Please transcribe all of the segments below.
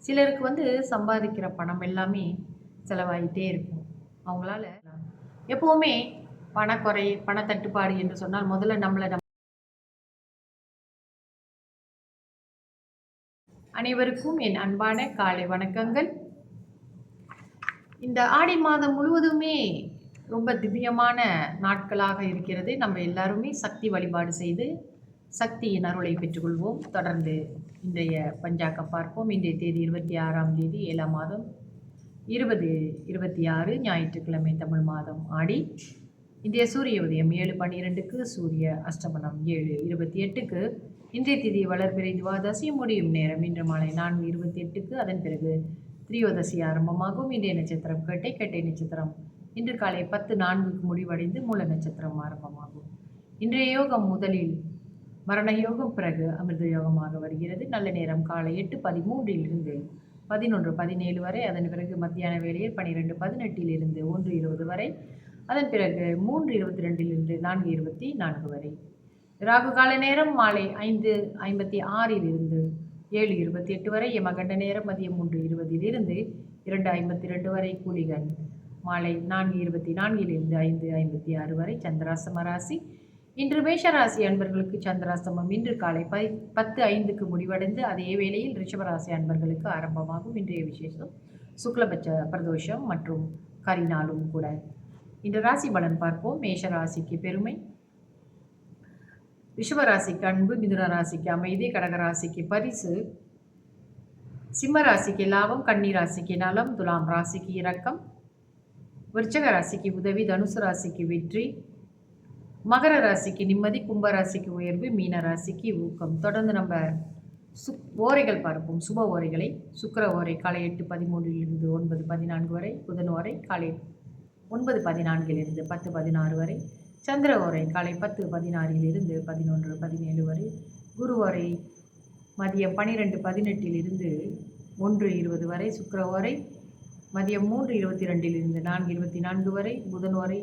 சிலருக்கு சம்பாதிக்கிற பணம் எல்லாமே செலவாயிட்டே இருக்கும். அவங்களால எப்பவுமே பணக்குறை, பணத்தட்டுப்பாடு என்று சொன்னால் முதல்ல அனைவருக்கும் என் அன்பான காலை வணக்கங்கள். இந்த ஆடி மாதம் முழுவதுமே ரொம்ப திவ்யமான நாட்களாக இருக்கிறது. நம்ம எல்லாருமே சக்தி வழிபாடு செய்து சக்தியின் அருளை பெற்றுக்கொள்வோம். தொடர்ந்து இன்றைய பஞ்சாக்கம் பார்ப்போம். இன்றைய தேதி 26ஆம் தேதி 7ஆம் மாதம் 2026 ஞாயிற்றுக்கிழமை, தமிழ் மாதம் ஆடி. இன்றைய சூரிய உதயம் 7:12க்கு, சூரிய அஸ்தமனம் 7:28க்கு. இன்றைய திதி வளர்பிறை துவாதசி, முடியும் நேரம் இன்று மாலை 4:28க்கு. அதன் பிறகு திரியோதசி ஆரம்பமாகும். இன்றைய நட்சத்திரம் கேட்டை, கேட்டை நட்சத்திரம் இன்று காலை 10:04க்கு முடிவடைந்து மூல நட்சத்திரம் ஆரம்பமாகும். இன்றைய யோகம் முதலில் மரண யோகம், பிறகு அமிர்த யோகமாக வருகிறது. நல்ல நேரம் காலை 8:13 11:17 வரை. அதன் பிறகு மத்தியான வேளையில் 12:18 1:20 வரை. அதன் பிறகு 3:22 4:24 வரை. ராகு கால நேரம் மாலை 5:56 7:28 வரை. யமகண்ட நேரம் மதியம் 3:20 2:52 வரை. கூலிகன் மாலை 4:24 5:56 வரை. சந்திராஷ்டம ராசி. இன்று மேஷராசி அன்பர்களுக்கு சந்திராஷ்டமம் இன்று காலை 10:05க்கு முடிவடைந்து அதே வேளையில் ரிஷபராசி அன்பர்களுக்கு ஆரம்பமாகும். இன்றைய விசேஷம் சுக்லபட்ச பிரதோஷம் மற்றும் கரிநாளும் கூட. இன்று ராசி பலன் பார்ப்போம். மேஷ ராசிக்கு பெருமை, ரிஷபராசிக்கு அன்பு, மிதுன ராசிக்கு அமைதி, கடகராசிக்கு பரிசு, சிம்ம ராசிக்கு லாபம், கன்னி ராசிக்கு நலம், துலாம் ராசிக்கு இரக்கம், விருச்சக ராசிக்கு உதவி, தனுசு ராசிக்கு வெற்றி, மகர ராசிக்கு நிம்மதி, கும்ப ராசிக்கு உயர்வு, மீன ராசிக்கு ஊக்கம். தொடர்ந்து நம்ம ஓரைகள் பார்ப்போம். சுப ஓரைகளை. சுக்கிர ஓரை காலை 8:13 9:14 வரை. புதன் ஓரை காலை 9:14 10:16 வரை. சந்திர ஓரை காலை 10:16 11:17 வரை. குரு ஓரை மதியம் 12:18 1:20 வரை. சுக்கிர ஓரை மதியம் 3:22 4:24 வரை. புதன் ஓரை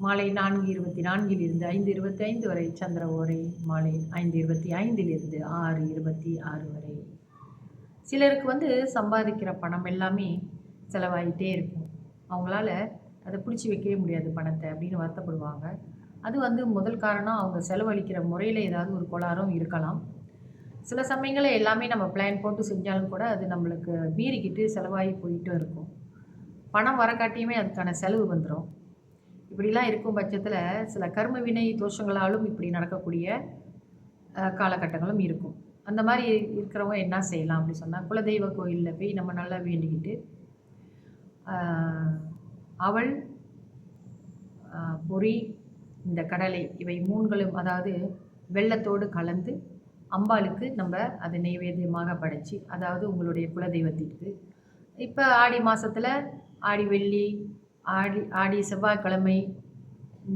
மாலை 4:24 5:25 வரை. சந்திர ஓரை மாலை 5:25 6:26 வரை. சிலருக்கு சம்பாதிக்கிற பணம் எல்லாமே செலவாயிட்டே இருக்கும். அவங்களால அதை பிடிச்சி வைக்கவே முடியாது பணத்தை அப்படின்னு வருத்தப்படுவாங்க. அது முதல் காரணம் அவங்க செலவழிக்கிற முறையில் ஏதாவது ஒரு கோளாறும் இருக்கலாம். சில சமயங்களில் எல்லாமே நம்ம பிளான் போட்டு செஞ்சாலும் கூட அது நம்மளுக்கு மீறிக்கிட்டு செலவாகி போயிட்டும் இருக்கும். பணம் வரக்காட்டியுமே அதுக்கான செலவு வந்துடும். இப்படிலாம் இருக்கும் பட்சத்தில் சில கர்ம வினை தோஷங்களாலும் இப்படி நடக்கக்கூடிய காலகட்டங்களும் இருக்கும். அந்த மாதிரி இருக்கிறவங்க என்ன செய்யலாம் அப்படின்னு சொன்னால், குலதெய்வ கோயிலில் போய் நம்ம நல்லா வேண்டிக்கிட்டு அவள், பொறி, இந்த கடலை இவை மூன்களும் அதாவது வெள்ளத்தோடு கலந்து அம்பாளுக்கு நம்ம அதை நைவேத்தியமாக படைச்சி, அதாவது உங்களுடைய குலதெய்வத்திற்கு இப்போ ஆடி மாதத்தில் ஆடி வெள்ளி, ஆடி செவ்வாய்க்கிழமை,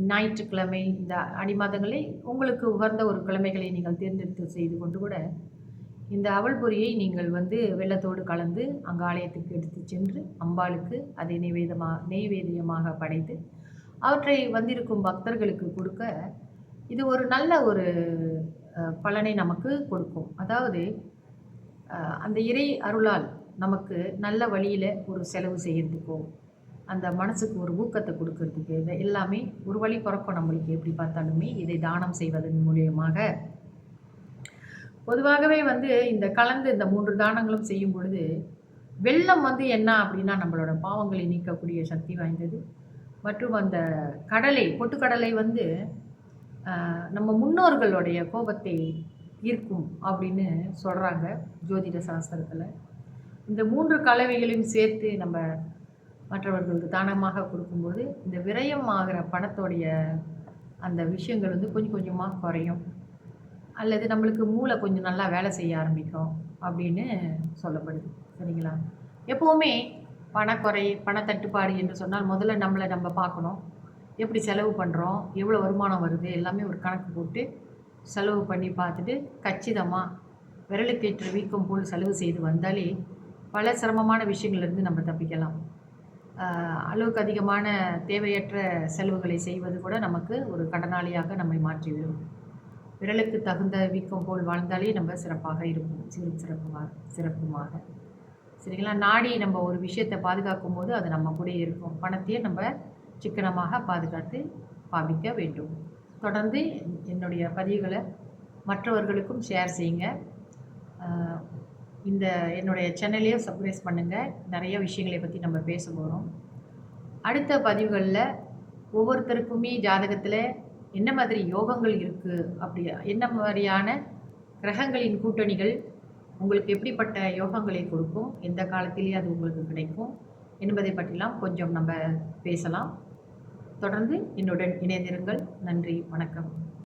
ஞாயிற்றுக்கிழமை, இந்த ஆடி மாதங்களில் உங்களுக்கு உகந்த ஒரு கிழமைகளை நீங்கள் தேர்ந்தெடுத்து செய்து கொண்டு கூட இந்த அவல் பொரியை நீங்கள் வெள்ளத்தோடு கலந்து அங்கு ஆலயத்துக்கு எடுத்து சென்று அம்பாளுக்கு அதை நெய்வேத்தியமாக படைத்து அவற்றை வந்திருக்கும் பக்தர்களுக்கு கொடுக்க இது ஒரு நல்ல ஒரு பலனை நமக்கு கொடுக்கும். அதாவது அந்த இறை அருளால் நமக்கு நல்ல வழியில் ஒரு செலவு செய்யறதுக்கோ, அந்த மனசுக்கு ஒரு ஊக்கத்தை கொடுக்கறதுக்கு, இதை எல்லாமே ஒரு வழி பிறக்கும் நம்மளுக்கு. எப்படி பார்த்தாலுமே இதை தானம் செய்வதன் மூலியமாக பொதுவாகவே இந்த கலந்து இந்த 3 தானங்களும் செய்யும் பொழுது வெள்ளம் என்ன அப்படின்னா நம்மளோட பாவங்களை நீக்கக்கூடிய சக்தி வாய்ந்தது. மற்றும் அந்த கடலை, பொட்டுக்கடலை நம்ம முன்னோர்களுடைய கோபத்தை ஈர்க்கும் அப்படின்னு சொல்கிறாங்க ஜோதிட சாஸ்திரத்தில். இந்த 3 கலவைகளையும் சேர்த்து நம்ம மற்றவர்களுக்கு தானமாக கொடுக்கும்போது இந்த விரயம் ஆகிற பணத்தோடைய அந்த விஷயங்கள் கொஞ்சம் கொஞ்சமாக குறையும், அல்லது நம்மளுக்கு மூளை கொஞ்சம் நல்லா வேலை செய்ய ஆரம்பிக்கும் அப்படின்னு சொல்லப்படுது. சரிங்களா? எப்போவுமே பணக்குறை, பணத்தட்டுப்பாடு என்று சொன்னால் முதல்ல நம்ம பார்க்கணும். எப்படி செலவு பண்ணுறோம், எவ்வளோ வருமானம் வருது, எல்லாமே ஒரு கணக்கு போட்டு செலவு பண்ணி பார்த்துட்டு கச்சிதமாக விரலுக்கேற்ற வீக்கம் போல் செலவு செய்து வந்தாலே பல சிரமமான விஷயங்கள்லேருந்து நம்ம தப்பிக்கலாம். அளவுக்கு அதிகமான தேவையற்ற செலவுகளை செய்வது கூட நமக்கு ஒரு கடனாளியாக நம்மை மாற்றிவிடும். விரலுக்கு தகுந்த வீக்கம் போல் வாழ்ந்தாலே நம்ம சிறப்பாக இருக்கும், சிறப்புமாக. சரிங்களா? நாடி நம்ம ஒரு விஷயத்த பாதுகாக்கும் போது அது நம்ம கூடயே இருக்கும். பணத்தையே நம்ம சிக்கனமாக பாதுகாத்து பாவிக்க வேண்டும். தொடர்ந்து என்னுடைய பதிவுகளை மற்றவர்களுக்கும் ஷேர் செய்யுங்க. அ இந்த என்னுடைய சேனலையும் சப்ஸ்கிரைப் பண்ணுங்கள். நிறைய விஷயங்களை பற்றி நம்ம பேச போகிறோம். அடுத்த பதிவுகளில் ஒவ்வொருத்தருக்குமே ஜாதகத்தில் என்ன மாதிரி யோகங்கள் இருக்குது, அப்படி என்ன மாதிரியான கிரகங்களின் கூட்டணிகள் உங்களுக்கு எப்படிப்பட்ட யோகங்களை கொடுக்கும், எந்த காலத்திலேயே அது உங்களுக்கு கிடைக்கும் என்பதை பற்றிலாம் கொஞ்சம் நம்ம பேசலாம். தொடர்ந்து என்னுடன் இணைந்திருங்கள். நன்றி, வணக்கம்.